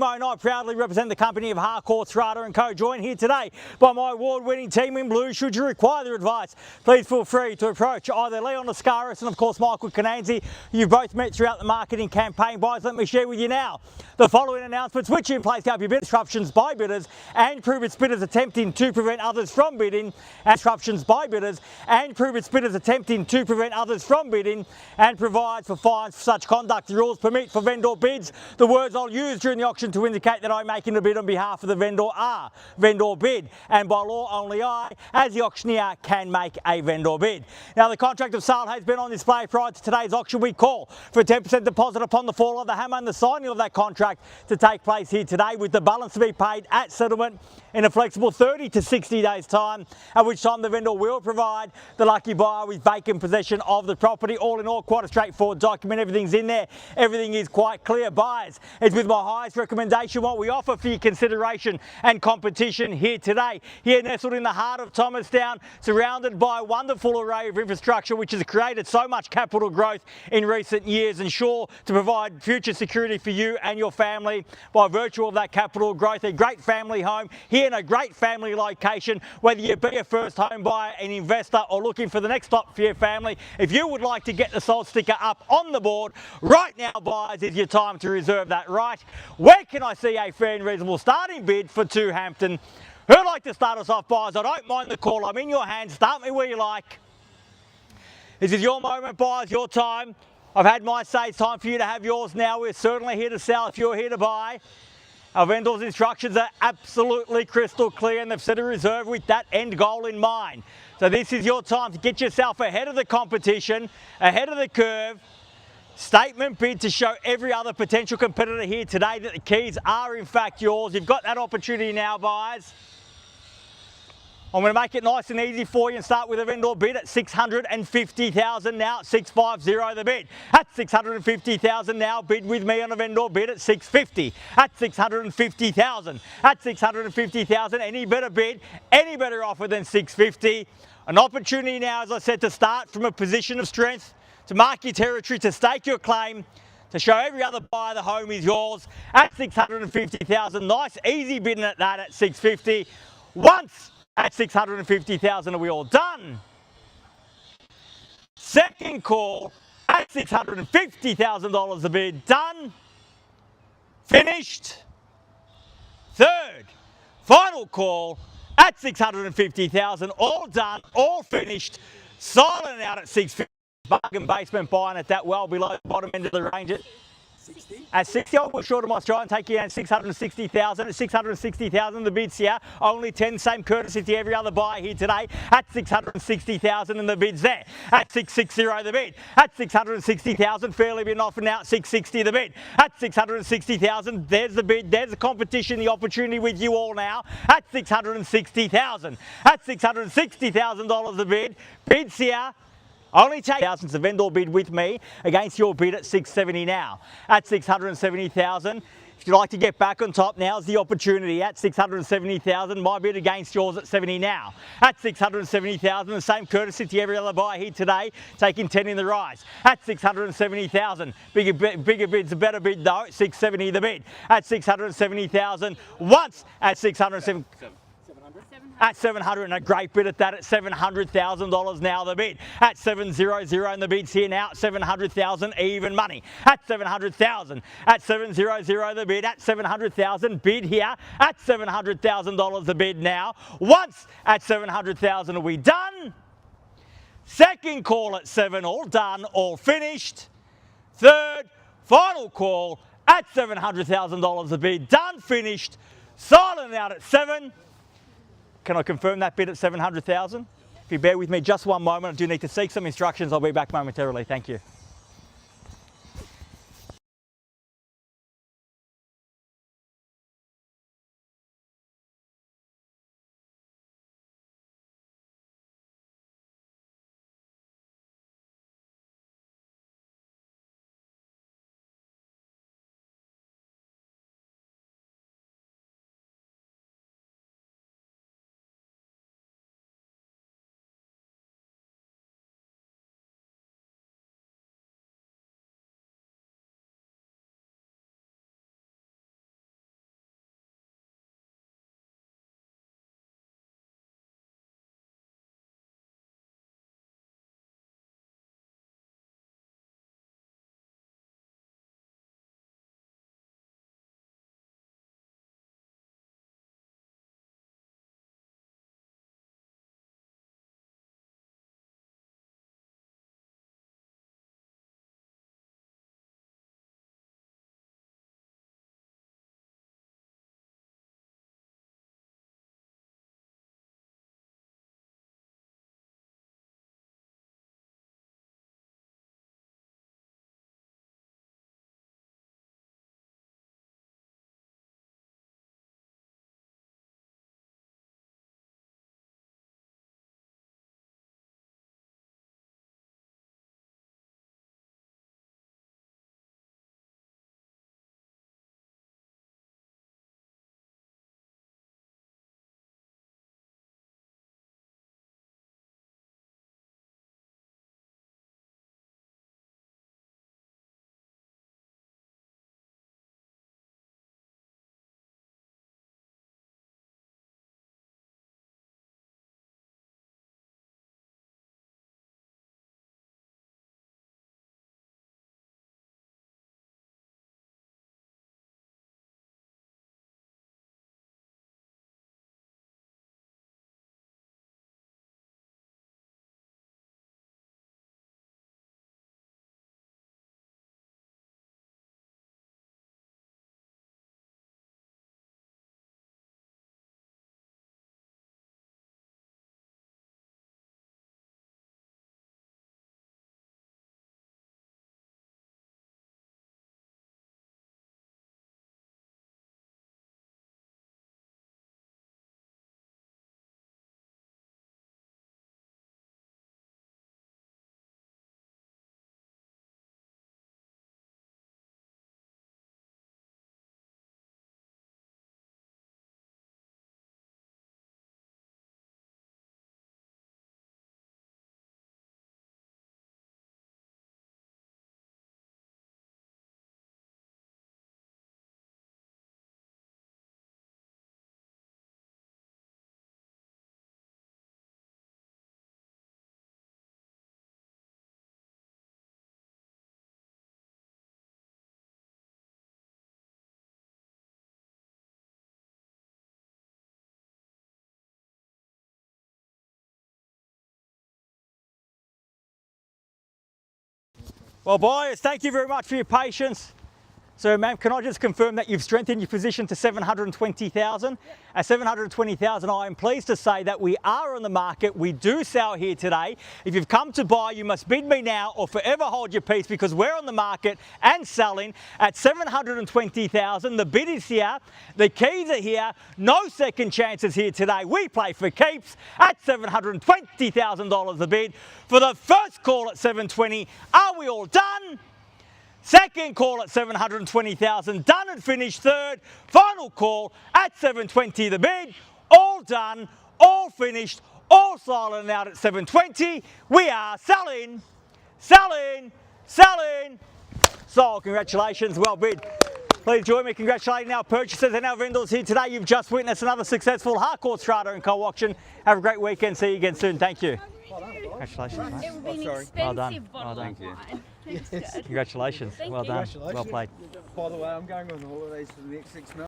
Ozzimo and I proudly represent the company of Harcourts, Rata and Co. Joined here today by my award-winning team in blue. Should you require their advice, please feel free to approach either Leon Ascaris and of course Michael Cananzi, who you've both met throughout the marketing campaign. Guys, let me share with you now the following announcements which in place to help you bid disruptions by bidders and prove its bidders attempting to prevent others from bidding, and disruptions by bidders and prove its bidders attempting to prevent others from bidding, and provide for fines for such conduct. The rules permit for vendor bids. The words I'll use during the auction to indicate that I'm making a bid on behalf of the vendor are vendor bid, and by law only I, as the auctioneer, can make a vendor bid. Now, the contract of sale has been on display prior to today's auction. We call for a 10% deposit upon the fall of the hammer and the signing of that contract to take place here today, with the balance to be paid at settlement in a flexible 30 to 60 days time, at which time the vendor will provide the lucky buyer with vacant possession of the property. All in all, quite a straightforward document. Everything's in there. Everything is quite clear. Buyers, it's with my highest recommendation what we offer for your consideration and competition here today. Here nestled in the heart of Thomastown, surrounded by a wonderful array of infrastructure which has created so much capital growth in recent years, and sure to provide future security for you and your family by virtue of that capital growth. A great family home here in a great family location. Whether you be a first home buyer, an investor, or looking for the next stop for your family, if you would like to get the sold sticker up on the board right now, buyers, is your time to reserve that right. Where can I see a fair and reasonable starting bid for 2 Hampton? Who'd like to start us off, buyers? I don't mind the call. I'm in your hands. Start me where you like. This is your moment, buyers, your time. I've had my say. It's time for you to have yours now. We're certainly here to sell if you're here to buy. Our vendors' instructions are absolutely crystal clear, and they've set a reserve with that end goal in mind. So this is your time to get yourself ahead of the competition, ahead of the curve. Statement bid to show every other potential competitor here today that the keys are in fact yours. You've got that opportunity now, buyers. I'm going to make it nice and easy for you and start with a vendor bid at $650,000 now at $650 the bid. At $650,000 now, bid with me on a vendor bid at $650. At $650,000. At $650,000, any better bid, any better offer than $650. An opportunity now, as I said, to start from a position of strength, to mark your territory, to stake your claim, to show every other buyer the home is yours at $650,000. Nice, easy bidding at that at $650. Once at $650,000, are we all done? Second call at $650,000 the bid. Done. Finished. Third, final call at $650,000. All done, all finished. Silent out at $650,000. Bargain basement buying at that well below the bottom end of the range at 60. At 60, I'll put short of my stride and take you down 660,000. At 660,000, the bid's here. Only 10, same courtesy to every other buyer here today. At 660,000, and the bid's there. At 660 the bid. At 660,000, fairly been offered now at 660 the bid. At 660,000, there's the bid. There's the competition, the opportunity with you all now. At 660,000. At $660,000 the bid. Bid's here. Only take thousands the vendor bid with me against your bid at 670 now. At 670,000, if you'd like to get back on top, now's the opportunity. At 670,000, my bid against yours at 70 now. At 670,000, the same courtesy to every other buyer here today, taking 10 in the rise. At 670,000, bigger bid's a better bid though. At 670 the bid. At 670,000, once at 670. At 700, and a great bid at that at $700,000 now the bid. At 700, and the bid's here now at 700,000 even money. At 700,000. At 700 the bid. At 700,000 bid here. At $700,000 the bid now. Once at 700,000, are we done? Second call at 7, all done, all finished. Third, final call at $700,000 the bid. Done, finished, silent out at 7. Can I confirm that bid at $700,000? If you bear with me just one moment, I do need to seek some instructions. I'll be back momentarily. Thank you. Well, buyers, thank you very much for your patience. So, ma'am, can I just confirm that you've strengthened your position to 720,000? Yep. At 720,000, I am pleased to say that we are on the market. We do sell here today. If you've come to buy, you must bid me now or forever hold your peace, because we're on the market and selling at 720,000. The bid is here. The keys are here. No second chances here today. We play for keeps at $720,000 the bid. For the first call at 720, are we all done? Second call at 720,000, done and finished. Third, final call at 720 the bid. All done, all finished, all silent out at 720. We are selling, selling, selling. So congratulations, well bid. Please join me congratulating our purchasers and our vendors here today. You've just witnessed another successful Harcourts Rata and Co auction. Have a great weekend. See you again soon. Thank you. Congratulations, mate. It would be an expensive Well done. bottle Well of done. wine. Thanks, Dad. Congratulations. Thank Well you. done. Well played. By the way, I'm going on holidays for the next 6 months.